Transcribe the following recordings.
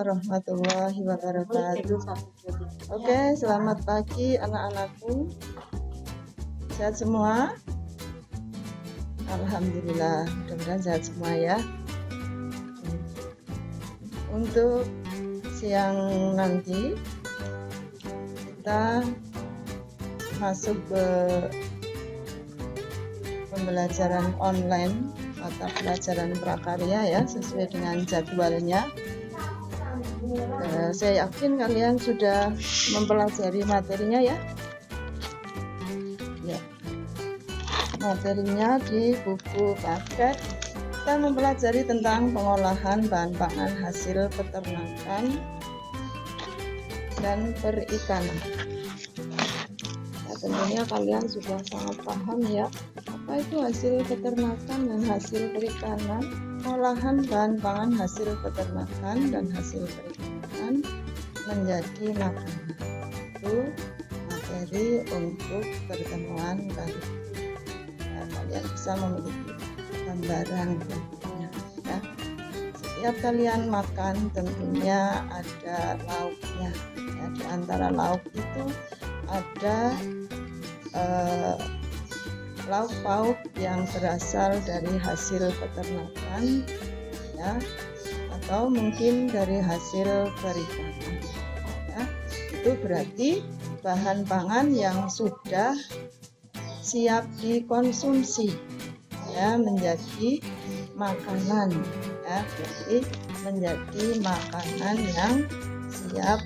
warahmatullahi wabarakatuh. Oke, selamat pagi anak-anakku. Sehat semua? Alhamdulillah, mudah-mudahan sehat semua ya. Untuk siang nanti kita masuk ke pembelajaran online atau pelajaran prakarya ya, sesuai dengan jadwalnya. Saya yakin kalian sudah mempelajari materinya ya. Materinya di buku paket. Kita mempelajari tentang pengolahan bahan pangan hasil peternakan dan perikanan. Nah, tentunya kalian sudah sangat paham ya, apa itu hasil peternakan dan hasil perikanan. Olahan bahan pangan hasil peternakan dan hasil perikanan menjadi makanan. Itu materi untuk pertemuan kali ini. Nah, kalian bisa memiliki gambaran tentunya ya. Setiap kalian makan tentunya ada lauknya ya. Di antara lauk itu ada lauk pauk yang berasal dari hasil peternakan ya, atau mungkin dari hasil perikanan ya. Itu berarti bahan pangan yang sudah siap dikonsumsi ya, menjadi makanan ya, jadi menjadi makanan yang siap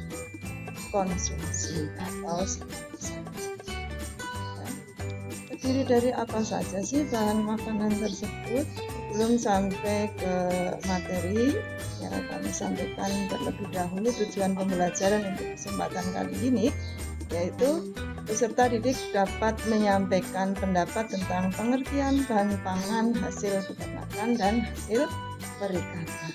konsumsi atau siap disaji. Terdiri dari apa saja sih bahan makanan tersebut? Belum sampai ke materi yang kami sampaikan terlebih dahulu, tujuan pembelajaran untuk kesempatan kali ini yaitu peserta didik dapat menyampaikan pendapat tentang pengertian bahan pangan hasil peternakan dan hasil perikanan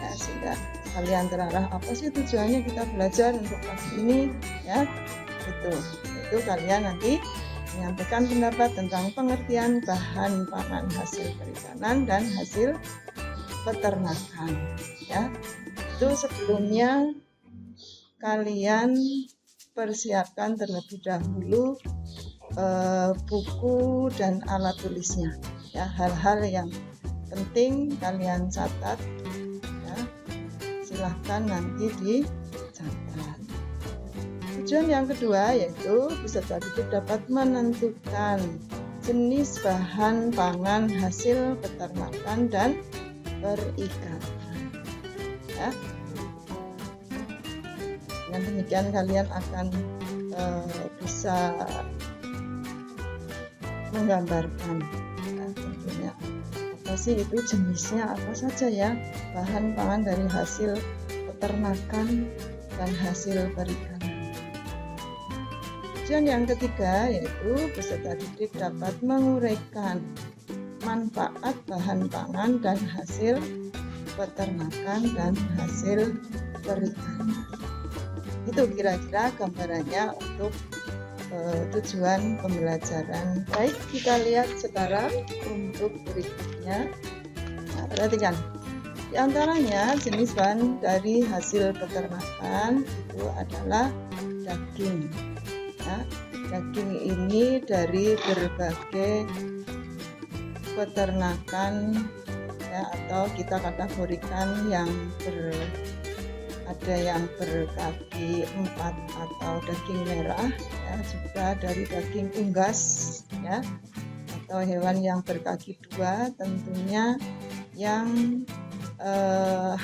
ya, sehingga kalian terarah apa sih tujuannya kita belajar untuk pagi ini ya. Itu kalian nanti menyampaikan pendapat tentang pengertian bahan pangan hasil perikanan dan hasil peternakan ya. Itu sebelumnya kalian persiapkan terlebih dahulu buku dan alat tulisnya ya, hal-hal yang penting kalian catat ya, silahkan nanti dicatat. Tujuan yang kedua yaitu peserta didik dapat menentukan jenis bahan pangan hasil peternakan dan perikanan ya. Dengan demikian kalian akan bisa menggambarkan ya, tentunya apa sih itu jenisnya apa saja ya, bahan pangan dari hasil peternakan dan hasil perikanan. Tujuan yang ketiga yaitu peserta didik dapat menguraikan manfaat bahan pangan dan hasil peternakan dan hasil perikanan. Itu kira-kira gambarannya untuk tujuan pembelajaran. Baik, kita lihat sekarang untuk berikutnya. Nah, perhatikan. Di antaranya jenis bahan dari hasil peternakan itu adalah daging. Ya, daging ini dari berbagai peternakan ya, atau kita kategorikan yang ada yang berkaki 4 atau daging merah ya, juga dari daging unggas ya, atau hewan yang berkaki 2 tentunya yang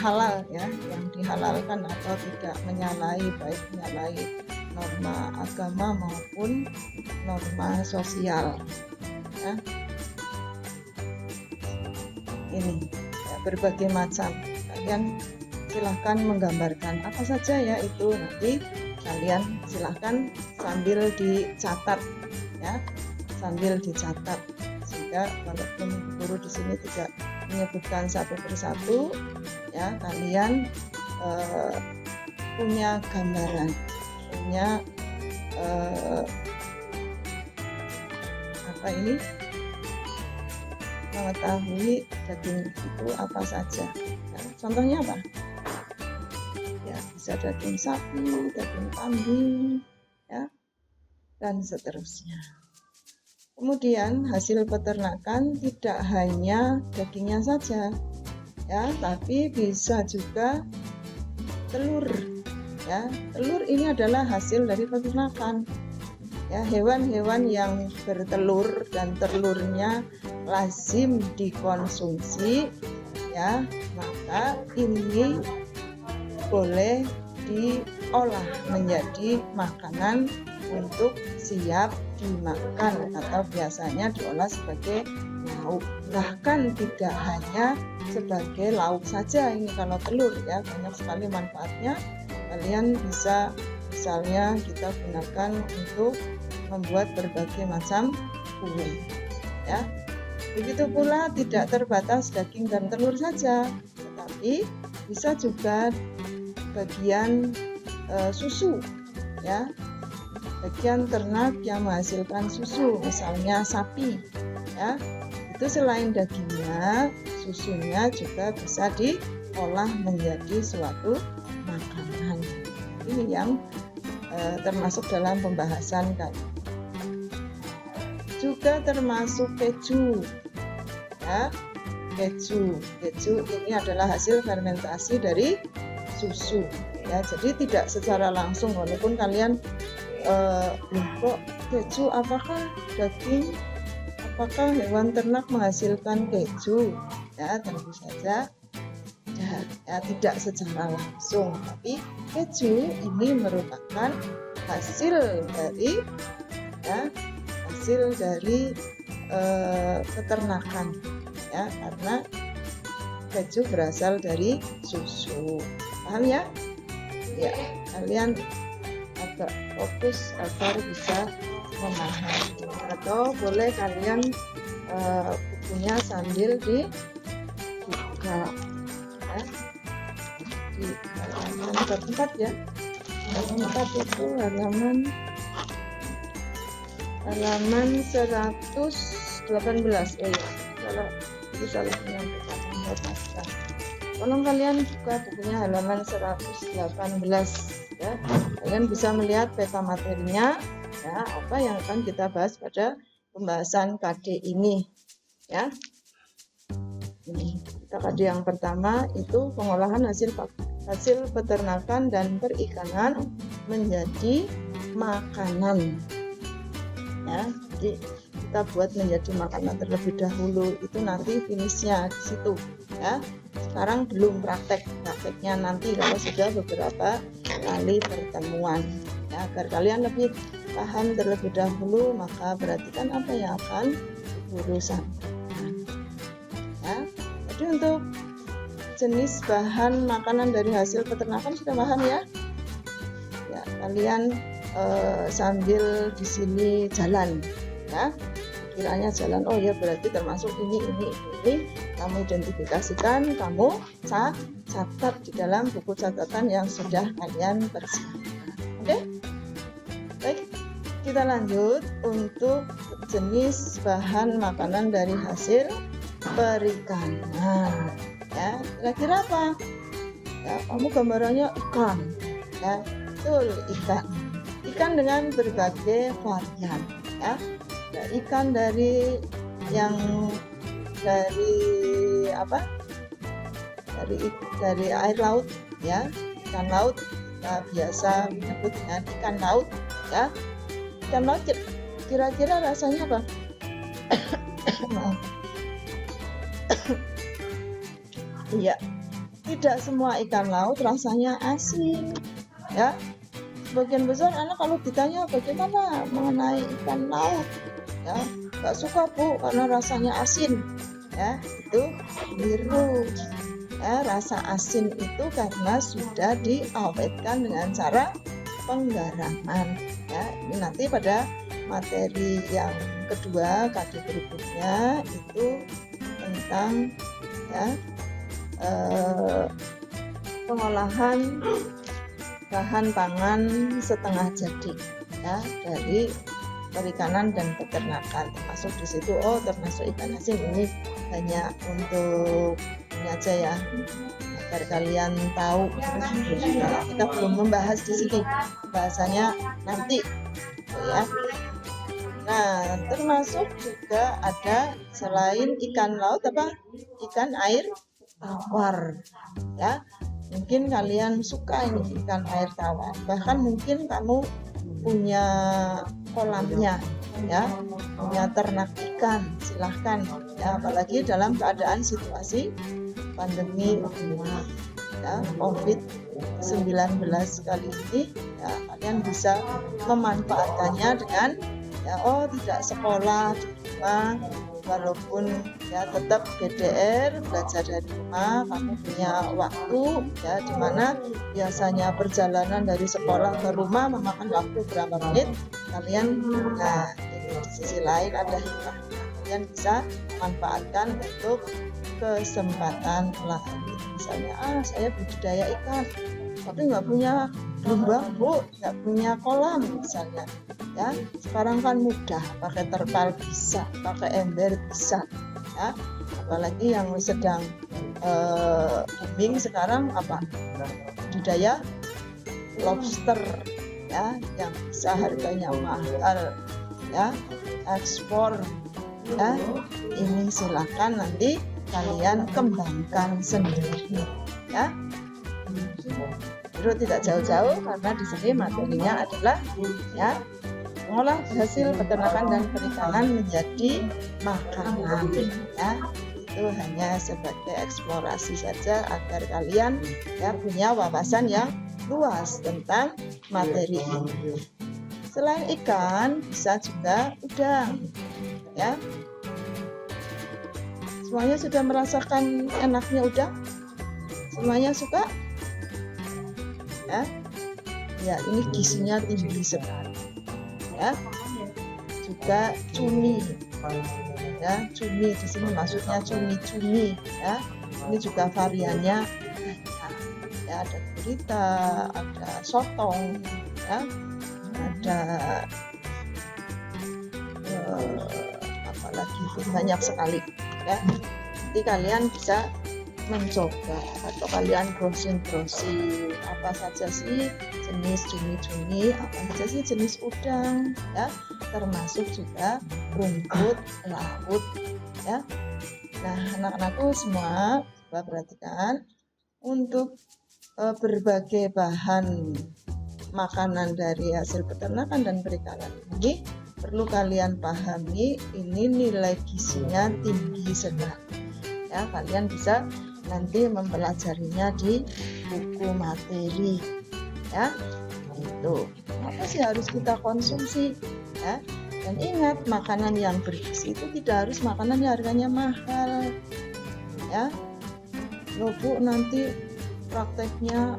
halal ya, yang dihalalkan atau tidak menyalahi, baik menyalahi norma agama maupun norma sosial ya. Ini ya, berbagai macam. Kalian silahkan menggambarkan apa saja ya itu, nanti kalian silahkan sambil dicatat ya, sambil dicatat sehingga walaupun guru di sini tidak menyebutkan satu persatu ya, kalian punya gambaran, punya mengetahui daging itu apa saja. Nah, contohnya apa? Di bisa daging sapi, daging kambing, ya, dan seterusnya. Kemudian hasil peternakan tidak hanya dagingnya saja, ya, tapi bisa juga telur, ya. Telur ini adalah hasil dari peternakan, ya. Hewan-hewan yang bertelur dan telurnya lazim dikonsumsi, ya, maka ini boleh diolah menjadi makanan untuk siap dimakan atau biasanya diolah sebagai lauk. Bahkan tidak hanya sebagai lauk saja ini kalau telur, ya, banyak sekali manfaatnya. Kalian bisa misalnya kita gunakan untuk membuat berbagai macam kue, ya. Begitu pula tidak terbatas daging dan telur saja, tetapi bisa juga bagian susu, ya. Bagian ternak yang menghasilkan susu, misalnya sapi, ya, itu selain dagingnya, susunya juga bisa diolah menjadi suatu makanan. Ini yang termasuk dalam pembahasan kali. Juga termasuk keju, ya. Keju ini adalah hasil fermentasi dari susu, ya. Jadi tidak secara langsung, walaupun kalian kok keju, apakah daging, apakah hewan ternak menghasilkan keju, ya, tentu saja ya, tidak secara langsung, tapi keju ini merupakan hasil dari, ya, hasil dari peternakan, ya, karena keju berasal dari susu. Paham, ya? Ya, kalian agak fokus agar bisa memahami, atau boleh kalian bukunya sambil dibuka, ya, di halaman keempat, ya. Keempat itu halaman 118. Oh ya, kalau itu salah menyampaikan informasi. Tolong kalian buka bukunya halaman 118, ya. Kalian bisa melihat peta materinya, ya, apa yang akan kita bahas pada pembahasan KD ini, ya. Ini kita KD yang pertama itu pengolahan hasil peternakan dan perikanan menjadi makanan, ya. Jadi kita buat menjadi makanan terlebih dahulu, itu nanti finishnya di situ, ya. Sekarang belum prakteknya nanti kalau sudah beberapa kali pertemuan, ya, agar kalian lebih paham terlebih dahulu, maka perhatikan apa yang akan guru sampaikan, ya. Jadi untuk jenis bahan makanan dari hasil peternakan sudah paham, ya. Ya, kalian sambil di sini jalan, ya, kiranya jalan, oh ya berarti termasuk ini, kamu identifikasikan, kamu catat di dalam buku catatan yang sudah kalian persiapkan. Oke? Baik, kita lanjut untuk jenis bahan makanan dari hasil perikanan, ya. Kira-kira apa? Ya, kamu gambarannya ikan, ya, betul, ikan dengan berbagai varian, ya. Ya, ikan dari apa? Dari air laut, ya, ikan laut, kita biasa menyebut dengan ikan laut, ya. Ikan laut kira-kira rasanya apa? Iya, tidak semua ikan laut rasanya asin, ya. Sebagian besar anak kalau ditanya bagaimana mengenai ikan laut, ya, nggak suka Bu karena rasanya asin, ya, itu keliru, ya. Rasa asin itu karena sudah diawetkan dengan cara penggaraman, ya. Ini nanti pada materi yang kedua KD berikutnya itu tentang, ya, pengolahan bahan pangan setengah jadi, ya, dari perikanan dan peternakan, termasuk di situ, termasuk ikan asin ini hanya untuk ini aja, ya, agar kalian tahu. Nah, kita belum membahas di sini, bahasanya nanti ya. Nah, termasuk juga ada selain ikan laut apa? Ikan air tawar ya. Mungkin kalian suka ini ikan air tawar. Bahkan mungkin kamu punya kolamnya ya, punya ternak ikan, silahkan ya, apalagi dalam keadaan situasi pandemi ya, COVID-19 kali ini ya, kalian bisa memanfaatkannya dengan ya, tidak sekolah di rumah, walaupun ya tetap BDR, belajar dari rumah, kamu punya waktu ya, dimana biasanya perjalanan dari sekolah ke rumah memakan waktu berapa menit, kalian nah ini di sisi lain ada hikmah, kalian bisa manfaatkan untuk kesempatan lain. Misalnya saya budidaya ikan tapi nggak punya gelombang, Bu, nggak punya kolam misalnya ya. Sekarang kan mudah, pakai terpal bisa, pakai ember bisa ya. Apalagi yang sedang booming sekarang apa, budidaya lobster ya, yang bisa harganya mahal ya, ekspor ya. Ini silakan nanti kalian kembangkan sendiri ya. Terus tidak jauh-jauh karena di sini materinya adalah ya, mengolah hasil peternakan dan perikanan menjadi makanan ya. Itu hanya sebagai eksplorasi saja agar kalian ya punya wawasan yang luas tentang materi ini. Selain ikan bisa juga udang ya. Semuanya sudah merasakan enaknya udang? Semuanya suka? Ya, ini gizinya tinggi sekali ya. Juga cumi ya, cumi di sini maksudnya cumi-cumi ya. Ini juga variannya ya, ada gurita, ada sotong ya, ada apalagi banyak sekali ya. Nanti kalian bisa mencoba atau kalian browsing apa saja sih jenis cumi-cumi, apa saja sih jenis udang ya, termasuk juga rumput laut ya. Nah, anak-anakku semua coba perhatikan, untuk berbagai bahan makanan dari hasil peternakan dan perikanan ini perlu kalian pahami, ini nilai gizinya tinggi sekali ya. Kalian bisa nanti mempelajarinya di buku materi ya. Itu apa sih harus kita konsumsi ya. Dan ingat, makanan yang bergizi itu tidak harus makanan yang harganya mahal ya. Loh Bu, nanti prakteknya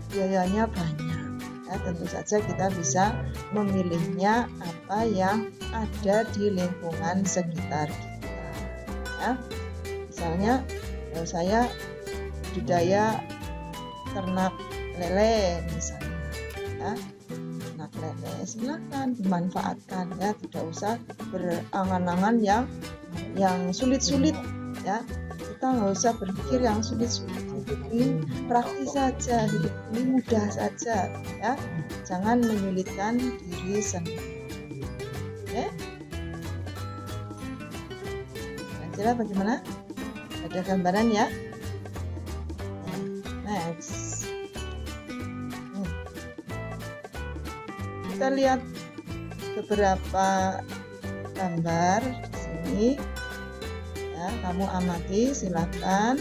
biayanya banyak ya. Tentu saja kita bisa memilihnya apa yang ada di lingkungan sekitar kita ya. Misalnya saya budidaya ternak lele misalnya ya, ternak lele silakan dimanfaatkan ya, tidak usah berangan-angan yang sulit-sulit ya. Kita nggak usah berpikir yang sulit-sulit, hidup ini praktis saja, hidup ini mudah saja ya. Jangan menyulitkan diri sendiri. Oke, kira-kira bagaimana? Ada gambaran ya. Next, kita lihat beberapa gambar di sini ya, kamu amati silakan.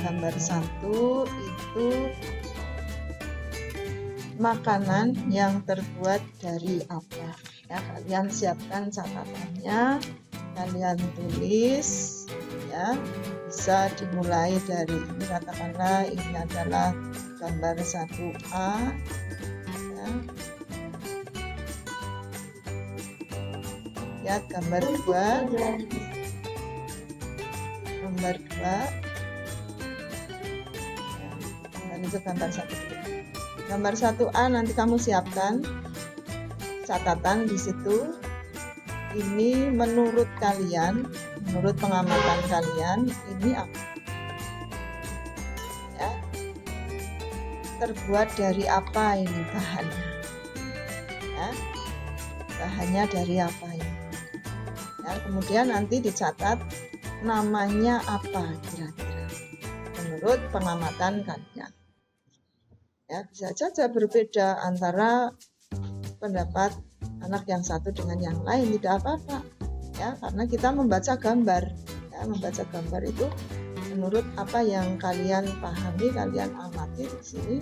Gambar 1 itu makanan yang terbuat dari apa ya. Kalian siapkan catatannya, kalian tulis ya. Bisa dimulai dari ini, katakanlah ini adalah gambar 1A ya. Ya, gambar 2 dan itu gambar 1. Gambar 1A nanti kamu siapkan catatan di situ. Ini menurut kalian, menurut pengamatan kalian, ini apa? terbuat dari apa ini bahannya, ya, bahannya dari apa ini, ya. Kemudian nanti dicatat namanya apa kira-kira menurut pengamatan kalian, ya. Bisa saja berbeda antara pendapat anak yang satu dengan yang lain, tidak apa-apa, ya, karena kita membaca gambar, ya. Membaca gambar itu menurut apa yang kalian pahami, kalian amati di sini,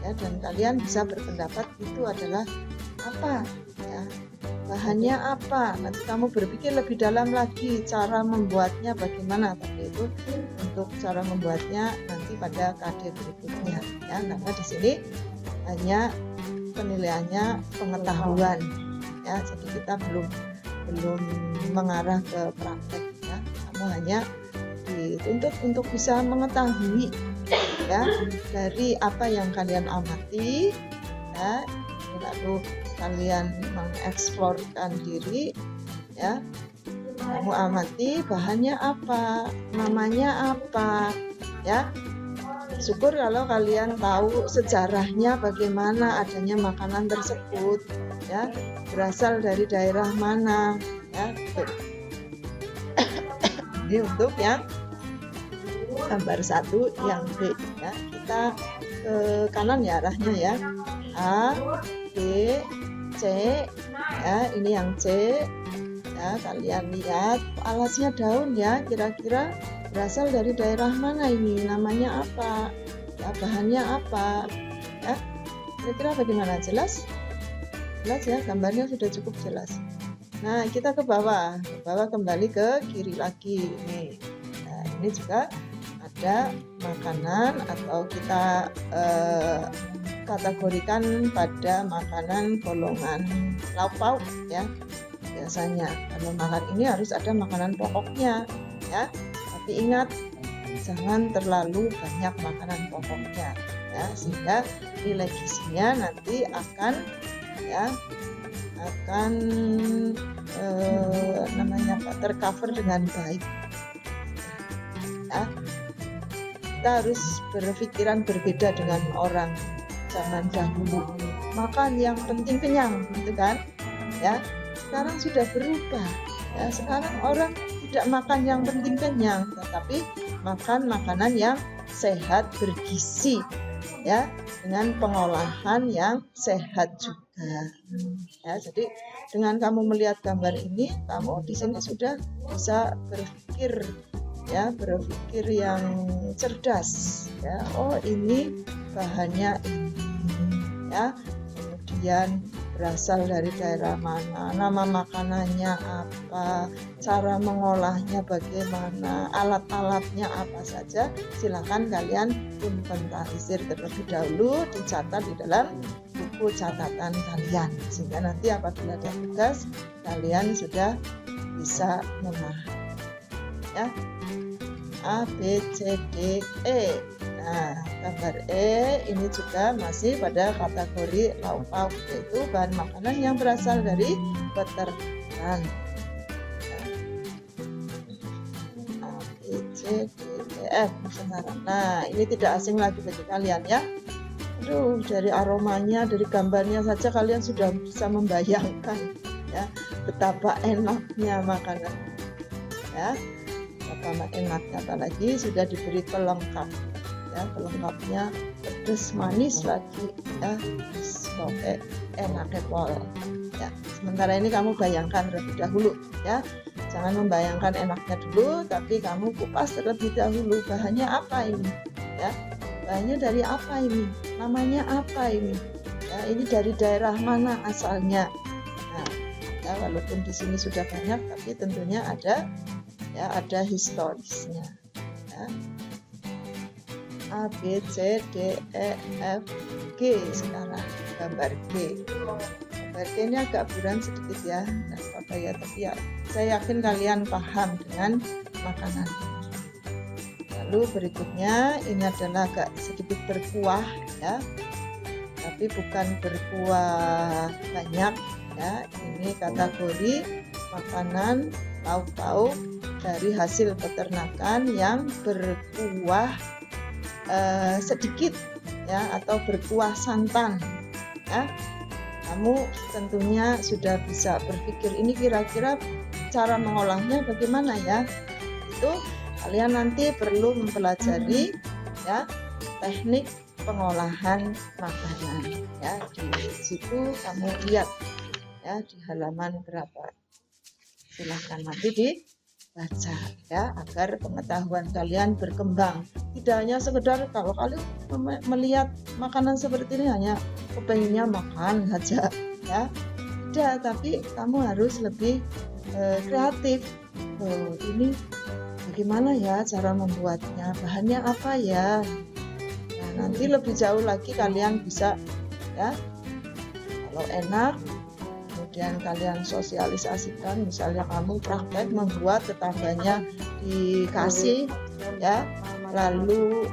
ya, dan kalian bisa berpendapat itu adalah apa, ya, bahannya apa. Nanti kamu berpikir lebih dalam lagi cara membuatnya bagaimana, tapi itu untuk cara membuatnya nanti pada KD berikutnya, ya, karena di sini hanya penilaiannya pengetahuan, ya, jadi kita belum mengarah ke praktek, ya. Kamu hanya dituntut untuk bisa mengetahui, ya, dari apa yang kalian amati, ya, lalu kalian mengeksplorkan diri, ya. Kamu amati bahannya apa, namanya apa, ya. Syukur kalau kalian tahu sejarahnya bagaimana adanya makanan tersebut, ya, berasal dari daerah mana, ya. Ini untuk yang gambar 1 yang B, ya. Kita ke kanan ya arahnya, ya. A, B, C, ya, ini yang C, ya. Kalian lihat alasnya daun, ya, kira-kira berasal dari daerah mana ini, namanya apa, ya, bahannya apa, ya, kira-kira bagaimana, jelas ya, gambarnya sudah cukup jelas. Nah, kita ke bawah kembali ke kiri lagi ini. Nah, ini juga ada makanan atau kita kategorikan pada makanan golongan lauk pauk, ya. Biasanya kalau makan ini harus ada makanan pokoknya, ya. Tapi ingat, jangan terlalu banyak makanan pokoknya, ya, sehingga nilai gizinya nanti akan, ya, tercover dengan baik, ya. Kita harus berpikiran berbeda dengan orang zaman dahulu, makan yang penting kenyang, gitu kan, ya. Sekarang sudah berubah, ya. Sekarang orang tidak makan yang penting kenyang, tetapi makan makanan yang sehat, bergizi, ya, dengan pengolahan yang sehat juga, ya. Jadi dengan kamu melihat gambar ini, kamu di sini sudah bisa berpikir, ya, berpikir yang cerdas, ya. Oh, ini bahannya ini, ya. Kemudian berasal dari daerah mana, nama makanannya apa, cara mengolahnya bagaimana, alat-alatnya apa saja. Silakan kalian inventarisir terlebih dahulu, dicatat di dalam buku catatan kalian, sehingga nanti apabila ada tugas kalian sudah bisa memahami, ya. A, B, C, D, E. Nah, gambar E ini juga masih pada kategori lauk pauk, yaitu bahan makanan yang berasal dari peternakan. A, B, C, D, E, F. Nah, ini tidak asing lagi bagi kalian, ya. Aduh, dari aromanya, dari gambarnya saja kalian sudah bisa membayangkan, ya, betapa enaknya makanan, ya. Betapa enaknya, apalagi sudah diberi pelengkap, ya, pelengkapnya pedas manis lagi, ya, oke, enaknya pol, ya. Sementara ini kamu bayangkan terlebih dahulu, ya, jangan membayangkan enaknya dulu, tapi kamu kupas terlebih dahulu bahannya apa ini, ya, bahannya dari apa ini, namanya apa ini, ya, ini dari daerah mana asalnya. Nah, ya, walaupun di sini sudah banyak, tapi tentunya ada, ya, ada historisnya, ya. A, B, C, D, E, F, G. Sekarang gambar G. Gambar G ini agak buram sedikit, ya, nah, apa ya, tapi ya saya yakin kalian paham dengan makanan. Lalu berikutnya ini adalah agak sedikit berkuah, ya, tapi bukan berkuah banyak, ya. Ini kategori makanan lauk pauk dari hasil peternakan yang berkuah sedikit, ya atau berkuah santan ya. Kamu tentunya sudah bisa berpikir ini kira-kira cara mengolahnya bagaimana ya. Itu kalian nanti perlu mempelajari ya teknik pengolahan makanan ya. Di situ kamu lihat ya di halaman berapa. Silahkan nanti dibaca ya agar pengetahuan kalian berkembang. Tidak hanya sekedar kalau kalian melihat makanan seperti ini hanya kepengennya makan saja ya. Tidak, tapi kamu harus lebih kreatif. Ini bagaimana ya cara membuatnya, bahannya apa ya. Nah, nanti lebih jauh lagi kalian bisa ya kalau enak kemudian kalian sosialisasikan, misalnya kamu praktek membuat tetangganya dikasih ya, lalu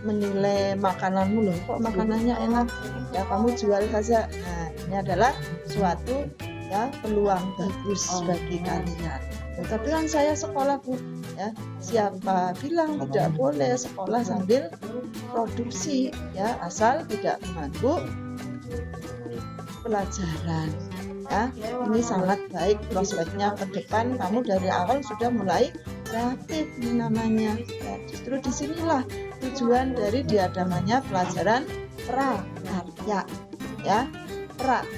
menilai makananmu, loh kok makanannya enak ya, kamu jual saja. Nah, ini adalah suatu ya peluang bagus bagi kalian. Tapi kan saya sekolah Bu ya, siapa bilang tidak boleh sekolah sambil produksi ya, asal tidak mengganggu pelajaran ya. Ini sangat baik prospeknya ke depan, kamu dari awal sudah mulai kreatif namanya ya. Justru disinilah tujuan dari diadakannya pelajaran prakarya ya.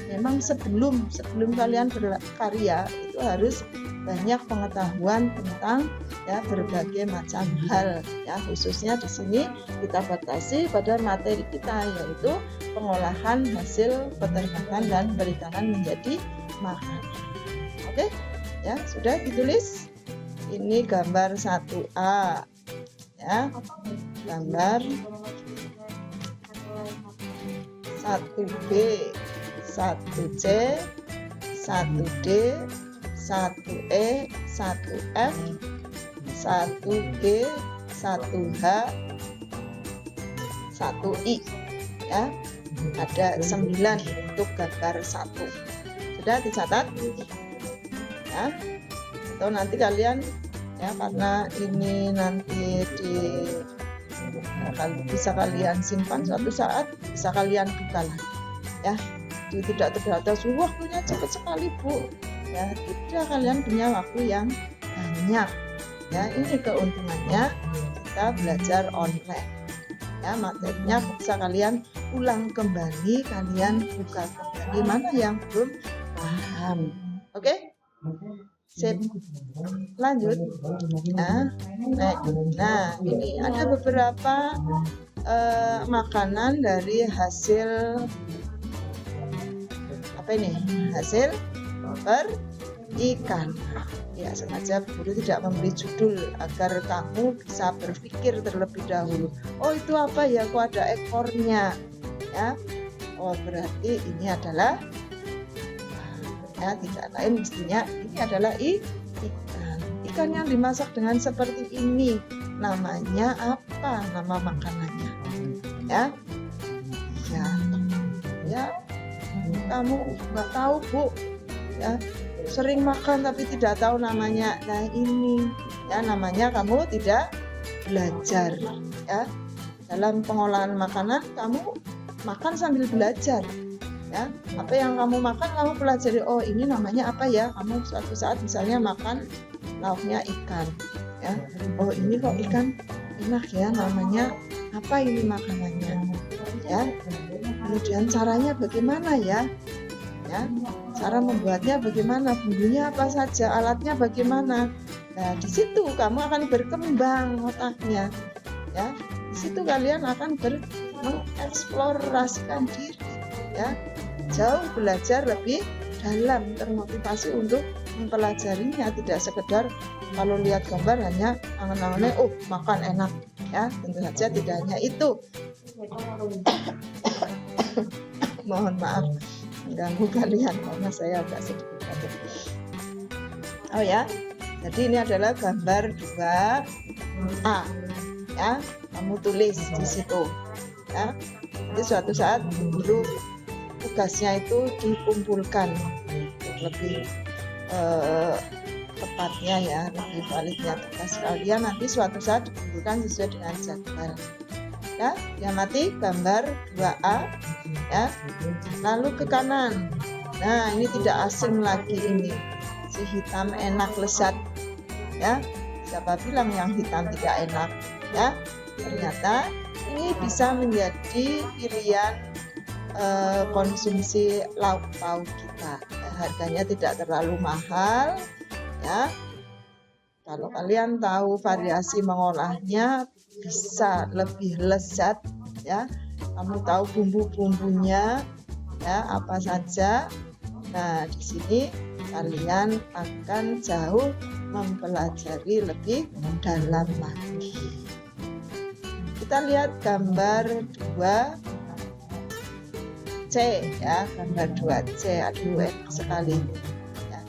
Memang sebelum kalian berkarya itu harus banyak pengetahuan tentang ya berbagai macam hal ya, khususnya di sini kita batasi pada materi kita yaitu pengolahan hasil peternakan dan perikanan menjadi makanan. Oke ya, sudah ditulis. Ini gambar 1A ya, gambar 1B, 1C, 1D, 1E, 1F, 1G, 1H, 1I ya. Ada 9 untuk gambar 1. Sudah dicatat ya. Atau nanti kalian ya, karena ini nanti bisa kalian simpan suatu saat, bisa kalian buka lagi ya. Jadi tidak terbatas waktunya cepat sekali Bu ya, tidak, kalian punya waktu yang banyak ya. Ini keuntungannya kita belajar online ya, materinya bisa kalian ulang kembali, kalian buka kembali mana yang belum paham. Oke? Sip. Lanjut. Nah, ini ada beberapa makanan dari hasil apa ini? Hasil perikan. Ya, sengaja guru tidak memberi judul agar kamu bisa berpikir terlebih dahulu. Oh, itu apa ya? Kok ada ekornya? Ya. Oh, berarti ini adalah ya, tidak lain mestinya ini adalah ikan. Ikan yang dimasak dengan seperti ini namanya apa? Nama makanannya ya. Ya kamu nggak tahu Bu ya, sering makan tapi tidak tahu namanya. Nah, ini ya namanya kamu tidak belajar ya. Dalam pengolahan makanan kamu makan sambil belajar ya. Apa yang kamu makan kamu pelajari, oh ini namanya apa ya. Kamu suatu saat misalnya makan lauknya ikan ya, oh ini kok ikan enak ya, namanya apa ini makanannya ya. Kemudian caranya bagaimana ya, cara membuatnya bagaimana, bumbunya apa saja, alatnya bagaimana. Nah, di situ kamu akan berkembang otaknya ya. Di situ kalian akan mengeksplorasikan diri ya, jauh belajar lebih dalam, termotivasi untuk mempelajarinya, tidak sekedar kalau lihat gambar hanya angan-angannya oh makan enak ya. Tentu saja tidak hanya itu. Mohon maaf mengganggu kalian karena saya agak sedikit batuk. Oh ya, jadi ini adalah gambar 2A ya, kamu tulis di situ ya. Jadi suatu saat guru tugasnya itu dikumpulkan lebih tepatnya ya, lebih validnya tugas kalian nanti suatu saat dikumpulkan sesuai dengan jadwal. ya, diamati gambar 2A, ya. Lalu ke kanan. Nah, ini tidak asing lagi ini, si hitam enak lezat, ya. Siapa bilang yang hitam tidak enak, ya? Ternyata ini bisa menjadi pilihan konsumsi lauk pauk kita. Harganya tidak terlalu mahal, ya. Kalau kalian tahu variasi mengolahnya bisa lebih lezat, ya. Kamu tahu bumbu-bumbunya, ya, apa saja. Nah, di sini kalian akan jauh mempelajari lebih dalam lagi. Kita lihat gambar 2C, ya, gambar 2C. Aduh, enak sekali. Ya.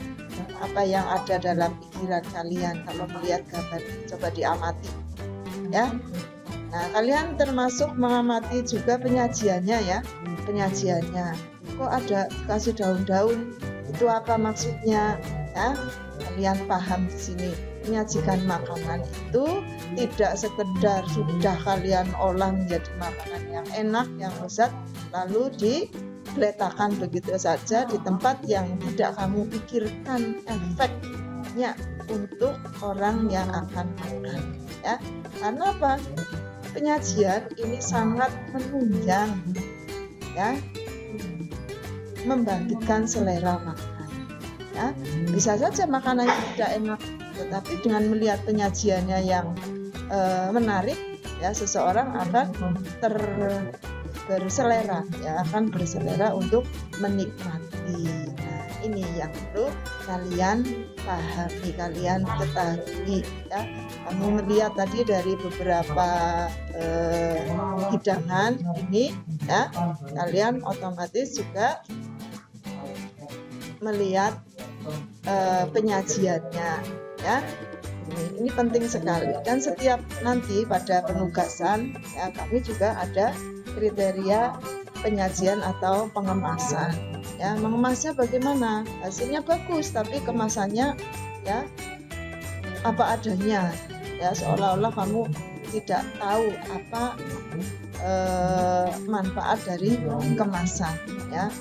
Apa yang ada dalam pikiran kalian kalau melihat gambar ini? Coba diamati, ya. Nah, kalian termasuk mengamati juga penyajiannya, ya. Penyajiannya. Kok ada kasih daun-daun? Itu apa maksudnya? Ya, kalian paham di sini. Menyajikan makanan itu tidak sekedar sudah kalian olah menjadi makanan yang enak, yang lezat, lalu diletakkan begitu saja di tempat yang tidak kamu pikirkan efeknya untuk orang yang akan makan, ya. Karena apa? Penyajian ini sangat menunjang, ya, membangkitkan selera makan, ya. Bisa saja makanannya tidak enak, tetapi dengan melihat penyajiannya yang menarik, ya, seseorang akan berselera, ya, akan berselera untuk menikmati. Nah, ini yang perlu kalian pahami, kalian ketahui, ya. Kamu melihat tadi dari beberapa hidangan ini, ya, kalian otomatis juga melihat penyajiannya, ya. Ini penting sekali. Dan setiap nanti pada penugasan, ya, kami juga ada kriteria penyajian atau pengemasan, ya. Mengemasnya bagaimana? Hasilnya bagus, tapi kemasannya, ya, apa adanya, ya, seolah-olah kamu tidak tahu apa manfaat dari kemasan, ya,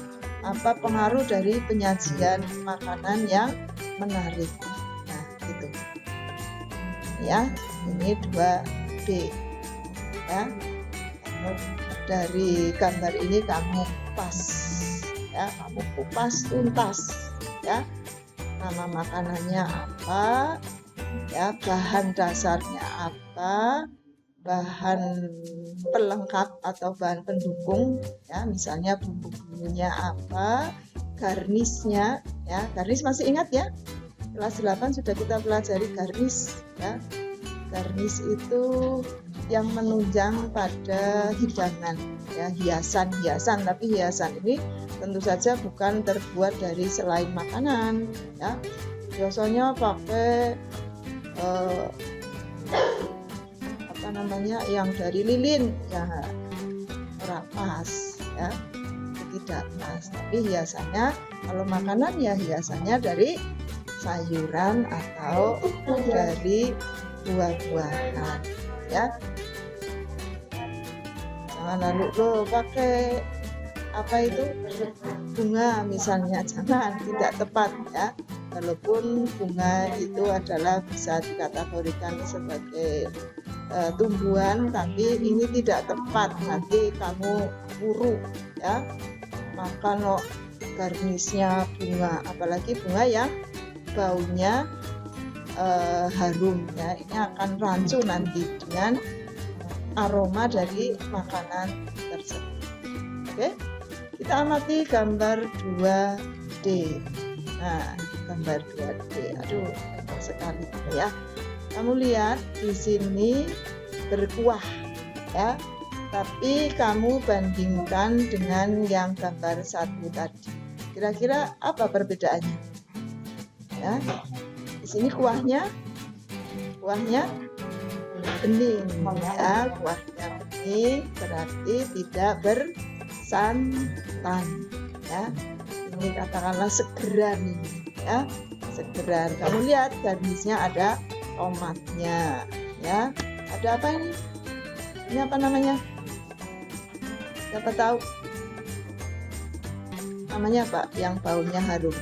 apa pengaruh dari penyajian makanan yang menarik. Nah, gitu, ya. Ini 2B, ya. Dari gambar ini kamu kupas, ya, kamu kupas tuntas, ya, nama makanannya apa, ya, bahan dasarnya apa, bahan pelengkap atau bahan pendukung, ya, misalnya bumbu-bumbunya apa, garnisnya, ya. Garnis masih ingat, ya? Kelas 8 sudah kita pelajari garnis, ya. Garnis itu yang menunjang pada hidangan, ya, hiasan-hiasan. Tapi hiasan ini tentu saja bukan terbuat dari selain makanan, ya. Biasanya pakai apa namanya, yang dari lilin, ya, ora pas, ya, tidak pas. Tapi hiasannya, kalau makanan ya hiasannya dari sayuran atau dari buah-buahan, ya. Jangan lalu lo pakai apa itu bunga misalnya, jangan, tidak tepat, ya. Walaupun bunga itu adalah bisa dikategorikan sebagai tumbuhan, tapi ini tidak tepat, nanti kamu buruk, ya, makan garnisnya bunga, apalagi bunga yang baunya harum, ya, ini akan rancu nanti dengan aroma dari makanan tersebut. Oke, kita amati gambar 2D. Nah, gambar 2D, aduh, enak sekali, ya. Kamu lihat di sini berkuah, ya, tapi kamu bandingkan dengan yang gambar 1 tadi. Kira-kira apa perbedaannya? Ya, di sini kuahnya bening, ya, kuahnya bening berarti tidak bersantan, ya. Ini katakanlah segeran, ya, segeran. Kamu lihat garnisnya ada tomatnya, ya. Ada apa ini? Ini apa namanya? Siapa tahu namanya apa yang baunya harum?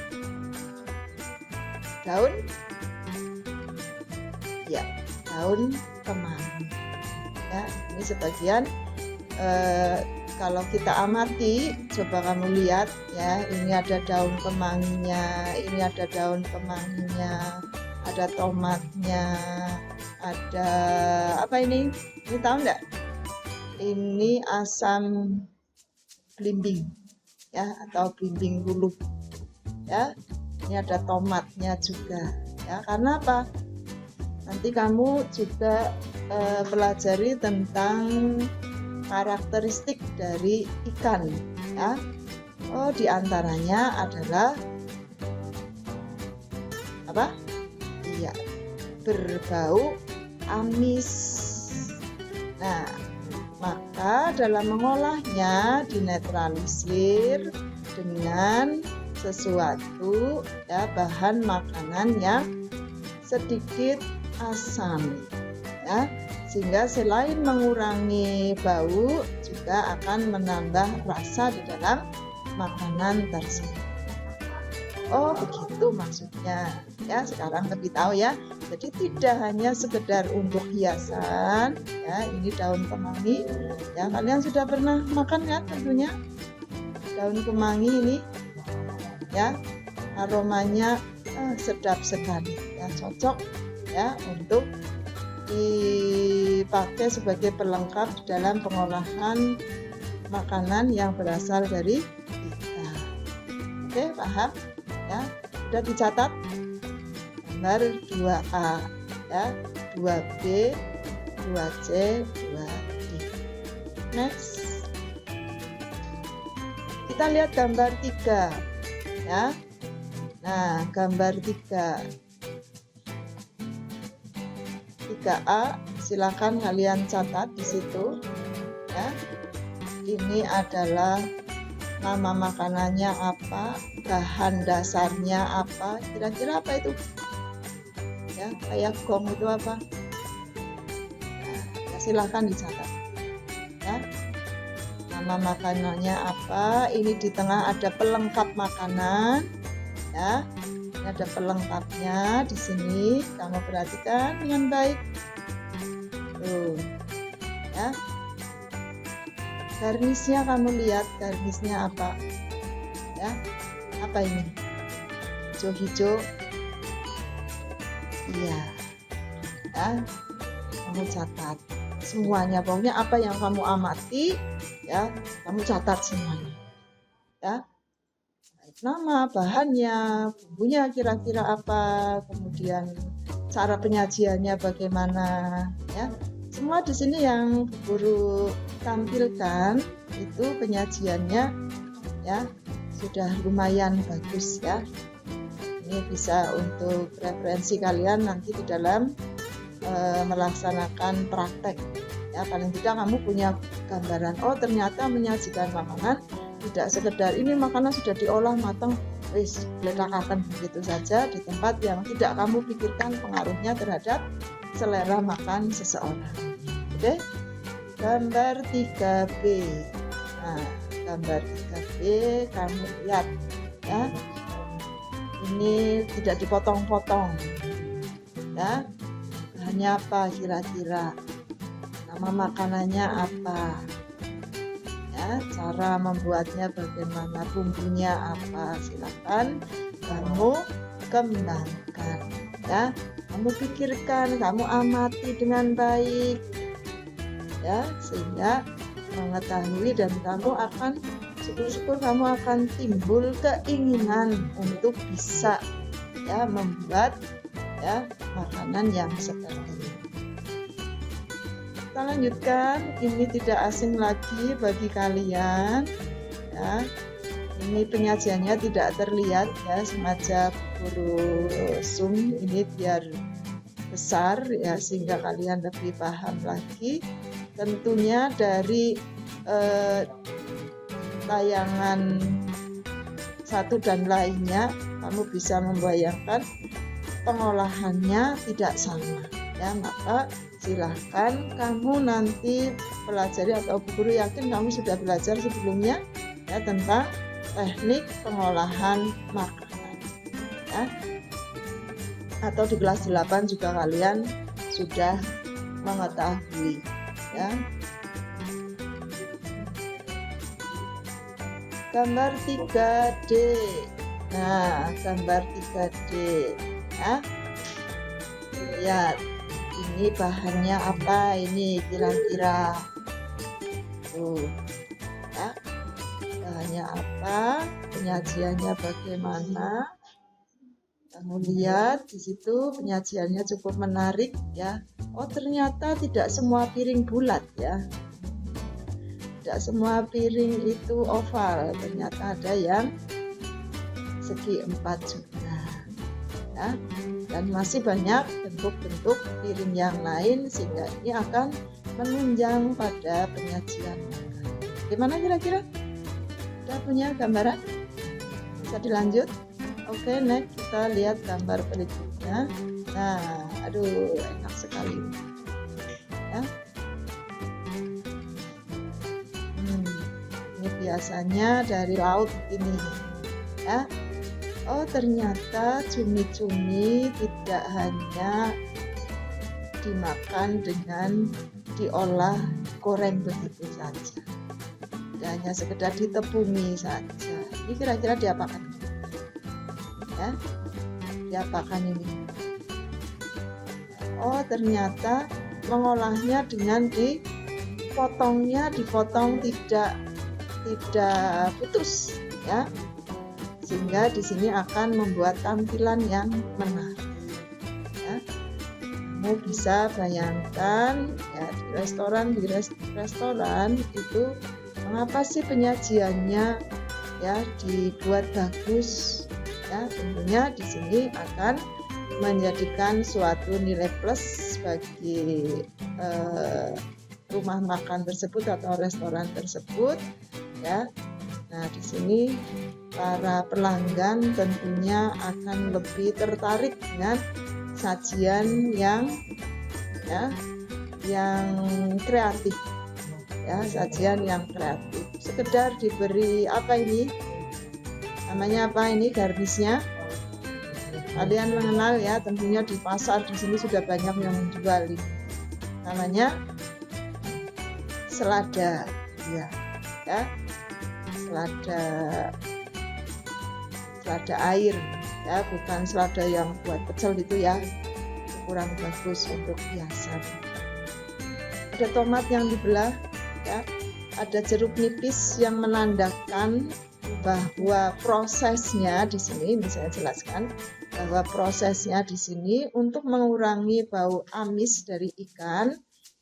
Daun? Ya, daun kemangi. Ya, ini sebagian kalau kita amati, coba kamu lihat ya, ini ada daun kemanginya, ini ada daun kemanginya, ada tomatnya, ada apa ini? Ini tahu enggak? Ini asam belimbing ya, atau belimbing hulu ya. Ini ada tomatnya juga ya. Karena apa? Nanti kamu juga pelajari tentang karakteristik dari ikan ya. Oh, diantaranya adalah apa? Iya, berbau amis. Nah, maka dalam mengolahnya dinetralisir dengan sesuatu ya, bahan makanan yang sedikit asam ya, sehingga selain mengurangi bau juga akan menambah rasa di dalam makanan tersebut. Oh, begitu maksudnya ya. Sekarang lebih tahu ya. Jadi tidak hanya sekedar untuk hiasan ya, ini daun kemangi ya. Kalian sudah pernah makan kan tentunya daun kemangi ini ya. Aromanya sedap sekali ya, cocok ya untuk dipakai sebagai pelengkap dalam pengolahan makanan yang berasal dari ikan. Oke, paham ya? Sudah dicatat gambar 2A ya, 2B, 2C, 2D. Next, kita lihat gambar 3 ya. Nah, gambar 3A, silakan kalian catat di situ ya. Ini adalah nama makanannya apa, bahan dasarnya apa, kira-kira apa itu ya, kayak gong itu apa. Nah, ya silahkan dicatat ya, nama makanannya apa. Ini di tengah ada pelengkap makanan ya. Ini ada pelengkapnya di sini, kamu perhatikan dengan baik tuh ya. Garnisnya kamu lihat, garnisnya apa ya, apa ini, hijau-hijau iya ya. Kamu catat semuanya, pokoknya apa yang kamu amati ya, kamu catat semuanya ya. Nama, bahannya, bumbunya kira-kira apa, kemudian cara penyajiannya bagaimana ya. Semua di sini yang guru tampilkan itu penyajiannya ya, sudah lumayan bagus ya. Ini bisa untuk referensi kalian nanti di dalam melaksanakan praktek ya. Paling tidak kamu punya gambaran, oh ternyata menyajikan makanan tidak sekedar ini makanan sudah diolah matang, wis letakkan begitu saja di tempat yang tidak kamu pikirkan pengaruhnya terhadap selera makan seseorang. Oke, gambar 3B. Nah, gambar 3B kamu lihat ya. Ini tidak dipotong-potong ya. Hanya apa kira-kira, nama makanannya apa ya, cara membuatnya bagaimana, bumbunya apa, silakan kamu kembangkan ya. Kamu pikirkan, kamu amati dengan baik ya, sehingga mengetahui dan kamu akan syukur-syukur kamu akan timbul keinginan untuk bisa ya membuat ya makanan yang seperti ini. Kita lanjutkan, ini tidak asing lagi bagi kalian ya. Ini penyajiannya tidak terlihat ya, sengaja guru zoom ini biar besar ya, sehingga kalian lebih paham lagi. Tentunya dari tayangan satu dan lainnya kamu bisa membayangkan pengolahannya tidak sama ya, maka silahkan kamu nanti pelajari, atau guru yakin kamu sudah belajar sebelumnya ya tentang teknik pengolahan makanan ya. Atau di kelas 8 juga kalian sudah mengetahui ya. Gambar 3D. Nah, gambar 3D ya. Lihat, ini bahannya apa ini kira-kira? Tuh ya, bahannya apa, penyajiannya bagaimana. Kamu lihat di situ penyajiannya cukup menarik ya. Oh, ternyata tidak semua piring bulat ya. Tidak semua piring itu oval, ternyata ada yang segi 4 juga ya. Dan masih banyak bentuk-bentuk piring yang lain, sehingga ini akan menunjang pada penyajian makan. Gimana kira-kira? Sudah punya gambaran? Bisa dilanjut? Oke, next kita lihat gambar berikutnya. Nah, aduh, enak sekali ya. Ini biasanya dari laut ini ya. Oh, ternyata cumi-cumi tidak hanya dimakan dengan diolah goreng begitu saja, tidak hanya sekedar ditepungi saja. Ini kira-kira diapakan ya? Diapakan ini? Oh, ternyata mengolahnya dengan dipotong tidak putus ya, sehingga di sini akan membuat tampilan yang menarik ya. Kamu bisa bayangkan ya, di restoran itu mengapa sih penyajiannya ya dibuat bagus ya. Tentunya di sini akan menjadikan suatu nilai plus bagi rumah makan tersebut atau restoran tersebut ya. Nah, di sini para pelanggan tentunya akan lebih tertarik dengan sajian yang kreatif ya, sajian yang kreatif. Sekedar diberi apa ini? Namanya apa ini garnisnya? Kalian mengenal ya, tentunya di pasar di sini sudah banyak yang menjual ini. Namanya selada ya. Selada air ya, bukan selada yang buat pecel itu ya, kurang bagus untuk hiasan. Ada tomat yang dibelah ya, ada jeruk nipis yang menandakan bahwa prosesnya di sini, ini saya jelaskan bahwa prosesnya di sini untuk mengurangi bau amis dari ikan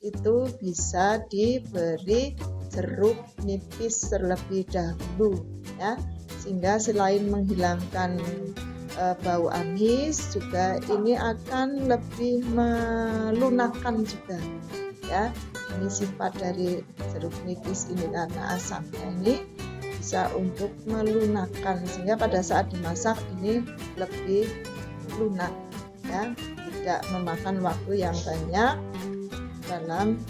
itu bisa diberi jeruk nipis terlebih dahulu ya, sehingga selain menghilangkan bau amis juga ini akan lebih melunakkan juga ya. Ini sifat dari jeruk nipis ini karena asamnya ini bisa untuk melunakkan, sehingga pada saat dimasak ini lebih lunak ya, tidak memakan waktu yang banyak dalam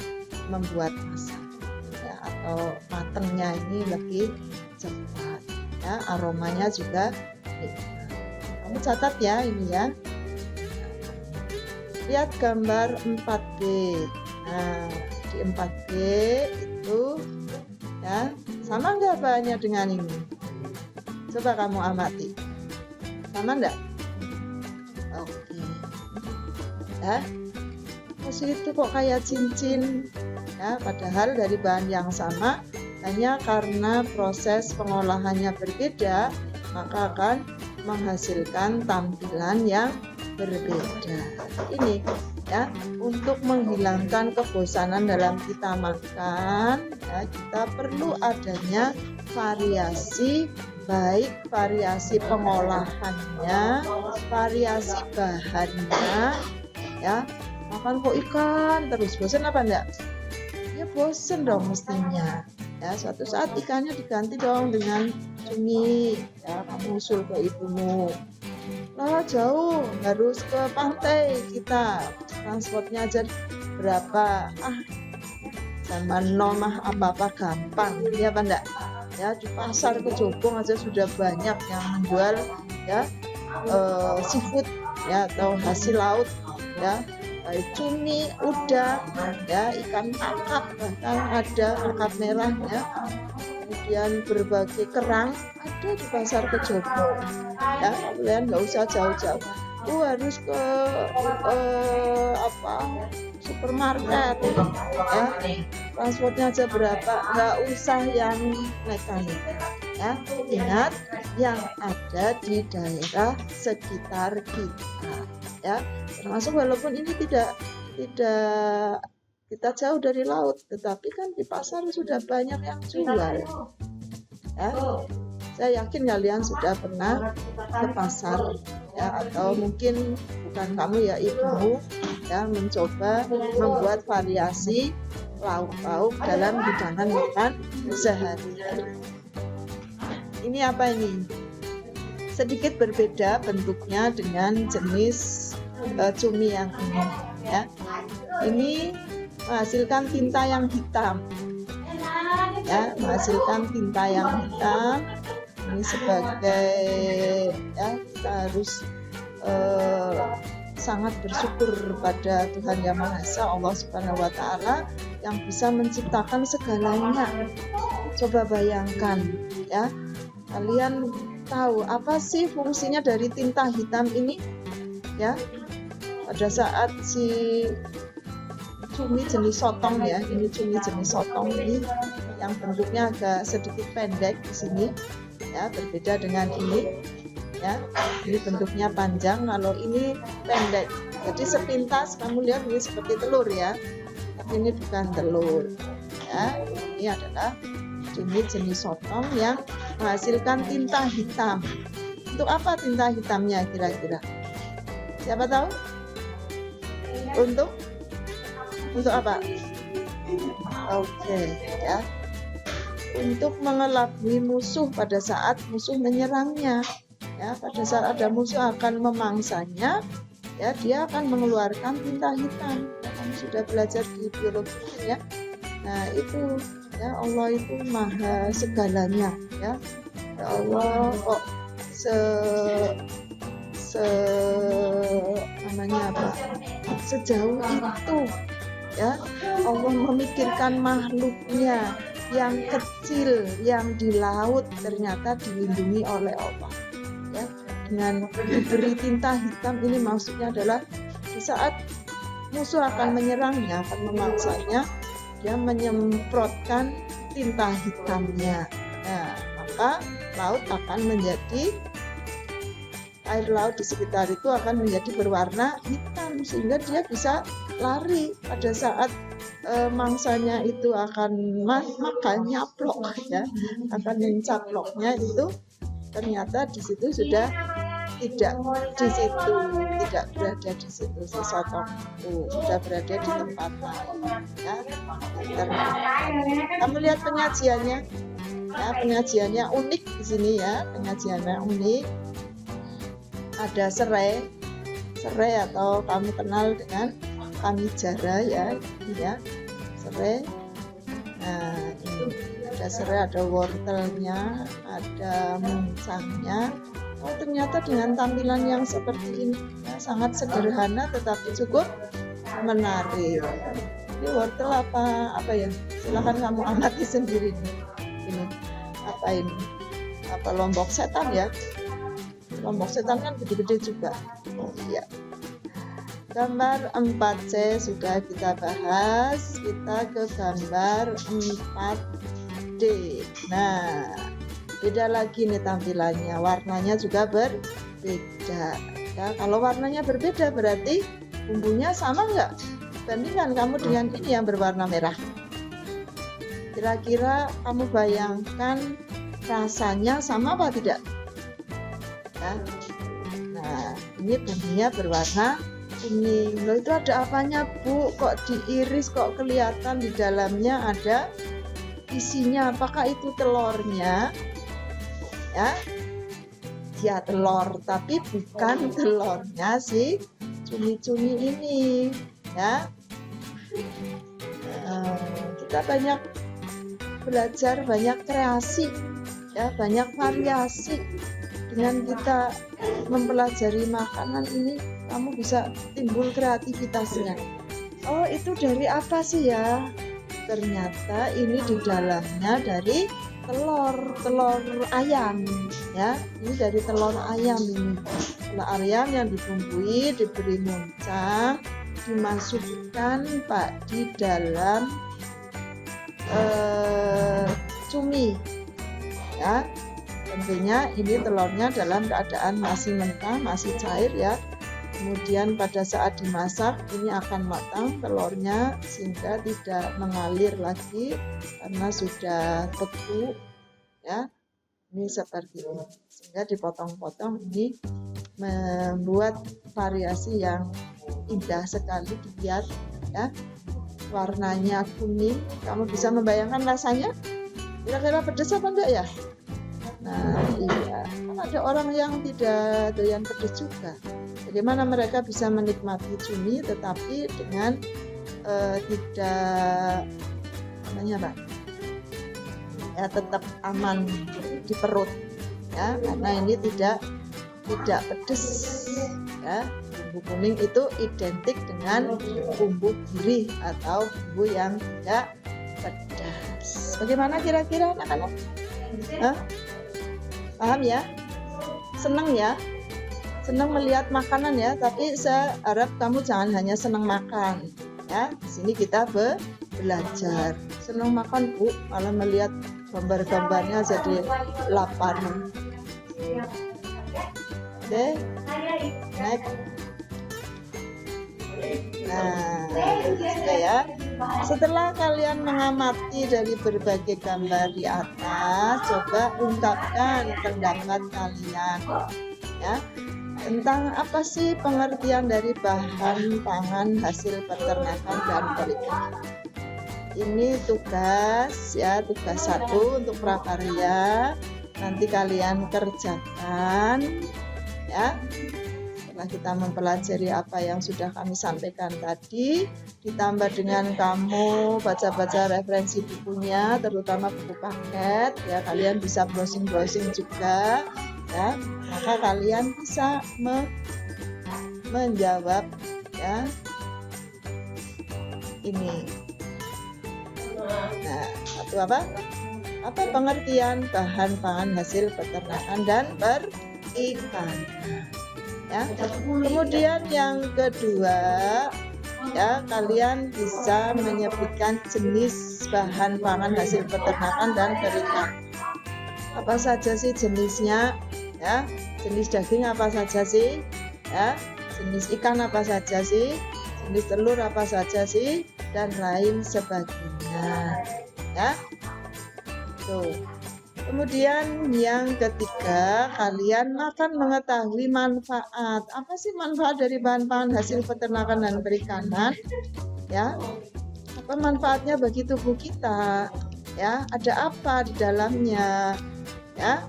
membuat masak ya, atau matangnya ini lebih cepat ya, aromanya juga nikmat. Kamu catat ya ini ya. Lihat gambar 4B. Nah, di 4B itu ya, sama nggak bahannya dengan ini? Coba kamu amati, sama nggak? Oke ya, terus itu kok kayak cincin ya, padahal dari bahan yang sama, hanya karena proses pengolahannya berbeda maka akan menghasilkan tampilan yang berbeda. Ini ya, untuk menghilangkan kebosanan dalam kita makan ya, kita perlu adanya variasi, baik variasi pengolahannya, variasi bahannya ya. Makan kok ikan terus, bosan apa enggak? Ya bosan dong mestinya ya. Suatu saat ikannya diganti dong dengan cumi ya, kamu usul ke ibumu jauh, harus ke pantai kita, transportnya aja berapa. Zaman now mah apa-apa gampang, ya apa enggak? Ya di pasar Kejobong aja sudah banyak yang menjual ya seafood ya atau hasil laut ya, baik cumi, udang ya, ikan kakap, bahkan ada kakap merah ya, kemudian berbagai kerang ada di pasar Kejobong ya. Kalian nggak usah jauh-jauh, harus ke supermarket ya, transportnya aja berapa, nggak usah yang mekanik ya. Ingat yang ada di daerah sekitar kita ya, termasuk walaupun ini tidak kita jauh dari laut, tetapi kan di pasar sudah banyak yang jual ya. Saya yakin kalian sudah pernah ke pasar ya, atau mungkin bukan kamu ya, ibumu ya, mencoba membuat variasi lauk-lauk dalam hidangan makan sehari-hari. Ini apa ini? Sedikit berbeda bentuknya dengan jenis cumi yang ini ya. Ini menghasilkan tinta yang hitam ya, menghasilkan tinta yang hitam. Ini sebagai ya, kita harus sangat bersyukur pada Tuhan Yang Maha Esa, Allah Subhanahu wa Ta'ala, yang bisa menciptakan segalanya. Coba bayangkan ya, kalian tahu apa sih fungsinya dari tinta hitam ini ya? Pada saat si cumi jenis sotong ya, ini cumi jenis sotong ini yang bentuknya agak sedikit pendek di sini ya, berbeda dengan ini ya, ini bentuknya panjang, kalau ini pendek. Jadi sepintas kamu lihat ini seperti telur ya, tapi ini bukan telur ya. Ini adalah cumi jenis sotong yang menghasilkan tinta hitam. Untuk apa tinta hitamnya kira-kira? Siapa tahu? Untuk apa? Oke ya, untuk mengelabui musuh pada saat musuh menyerangnya ya. Pada saat ada musuh akan memangsanya ya, dia akan mengeluarkan tinta hitam ya, kamu sudah belajar di biologi ya. Nah itu ya, Allah itu maha segalanya ya. Ya Allah kok sejauh itu ya, Allah memikirkan makhluknya yang kecil yang di laut ternyata dilindungi oleh Allah ya, dengan diberi tinta hitam. Ini maksudnya adalah di saat musuh akan menyerangnya, akan memangsanya, dia menyemprotkan tinta hitamnya. Nah, maka laut akan menjadi, air laut di sekitar itu akan menjadi berwarna hitam, sehingga dia bisa lari pada saat mangsanya itu akan makan, nyaplok ya, akan mencaploknya itu, ternyata di situ sudah tidak berada di situ, si sotong itu sudah berada di tempat lain ya. Kamu lihat penyajiannya ya, penyajiannya unik di sini ya, penyajiannya unik. Ada serai atau kamu kenal dengan pamijara ya, ini ya serai. Nah ini ada serai, ada wortelnya, ada muncangnya. Oh ternyata dengan tampilan yang seperti ini ya, sangat sederhana tetapi cukup menarik. Ini wortel apa ya? Silahkan kamu amati sendiri nih. Ini apa ini? Apa lombok setan ya? Lombok setan kan gede-gede juga. Oh iya. Gambar 4C sudah kita bahas. Kita ke gambar 4D. Nah, beda lagi nih tampilannya, warnanya juga berbeda ya. Kalau warnanya berbeda berarti bumbunya sama nggak? Bandingkan kamu dengan ini yang berwarna merah, kira-kira kamu bayangkan rasanya sama apa tidak ya? Nah ini bumbunya berwarna kuning. Loh itu ada apanya Bu? Kok diiris kok kelihatan di dalamnya ada isinya? Apakah itu telurnya? Ya, ya telur, tapi bukan telurnya si cumi-cumi ini ya. Kita banyak belajar, banyak kreasi ya, banyak variasi. Dengan kita mempelajari makanan ini, kamu bisa timbul kreativitasnya. Oh, itu dari apa sih ya? Ternyata ini di dalamnya dari telur ayam ya. Ini dari telur ayam ini. Telur ayam yang dibumbui, diberi muncang, dimasukkan di dalam cumi ya. Tentunya ini telurnya dalam keadaan masih mentah, masih cair ya. Kemudian pada saat dimasak ini akan matang telurnya sehingga tidak mengalir lagi karena sudah beku ya. Ini seperti ini. Sehingga dipotong-potong, ini membuat variasi yang indah sekali dilihat ya. Warnanya kuning, kamu bisa membayangkan rasanya? Kira-kira pedas apa enggak ya? Nah, iya, kan ada orang yang tidak doyan pedas juga. Bagaimana mereka bisa menikmati cumi tetapi dengan tidak namanya apa? Ya, tetap aman di perut ya, karena ini tidak pedas ya. Bumbu kuning itu identik dengan bumbu gurih atau bumbu yang tidak pedas. Bagaimana kira-kira anak-anak? Paham ya? Senang ya? Senang melihat makanan ya, tapi saya harap kamu jangan hanya senang makan ya. Di sini kita belajar. Senang makan Bu, malah melihat gambar-gambarnya jadi lapar. Oke, next. Nah, ya. Setelah kalian mengamati dari berbagai gambar di atas, coba ungkapkan pendapat kalian ya, tentang apa sih pengertian dari bahan pangan hasil peternakan dan perikanan. Ini tugas ya, tugas 1 untuk prakarya. Nanti kalian kerjakan ya. Setelah kita mempelajari apa yang sudah kami sampaikan tadi, ditambah dengan kamu baca-baca referensi bukunya, terutama buku paket ya, kalian bisa browsing-browsing juga ya, maka kalian bisa menjawab ya ini. Nah, satu apa pengertian bahan pangan hasil peternakan dan perikanan ya. Kemudian yang kedua ya, kalian bisa menyebutkan jenis bahan pangan hasil peternakan dan perikanan. Apa saja sih jenisnya ya? Jenis daging apa saja sih ya? Jenis ikan apa saja sih? Jenis telur apa saja sih? Dan lain sebagainya ya. Tuh. Kemudian yang ketiga, kalian akan mengetahui manfaat. Apa sih manfaat dari bahan pangan hasil peternakan dan perikanan? Ya, apa manfaatnya bagi tubuh kita? Ya, ada apa di dalamnya? Ya,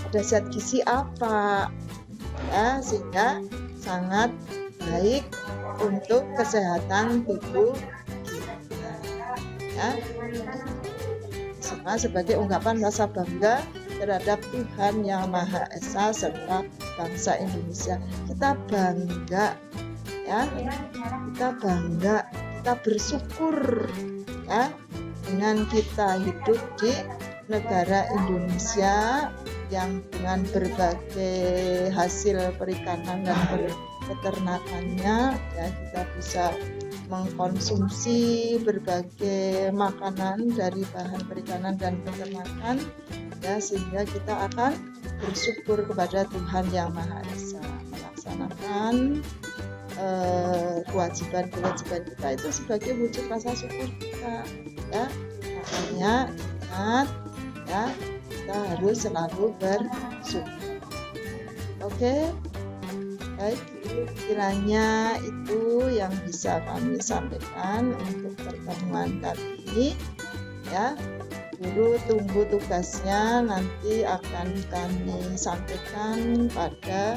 ada zat gizi apa? Ya, sehingga sangat baik untuk kesehatan tubuh kita. Ya. Sebagai ungkapan rasa bangga terhadap Tuhan Yang Maha Esa serta bangsa Indonesia. Kita bangga ya, kita bersyukur ya dengan kita hidup di negara Indonesia yang dengan berbagai hasil perikanan dan peternakannya ya, kita bisa mengkonsumsi berbagai makanan dari bahan perikanan dan peternakan ya, sehingga kita akan bersyukur kepada Tuhan Yang Maha Esa, melaksanakan kewajiban-kewajiban kita itu sebagai wujud rasa syukur kita ya. Makanya ingat ya, kita harus selalu bersyukur. Oke. Baik, kiranya itu yang bisa kami sampaikan untuk pertemuan kali ini ya. Guru tunggu tugasnya, nanti akan kami sampaikan pada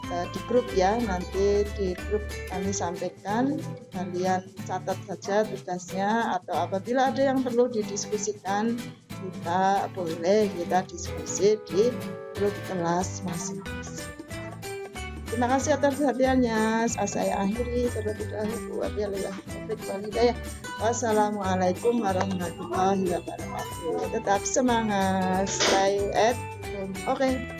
di grup ya. Nanti di grup kami sampaikan, kalian catat saja tugasnya, atau apabila ada yang perlu didiskusikan, kita diskusi di grup kelas masing-masing. Terima kasih atas perhatiannya. Saya akhiri terlebih dahulu. Wassalamualaikum warahmatullahi wabarakatuh. Tetap semangat. Stay at home. Oke.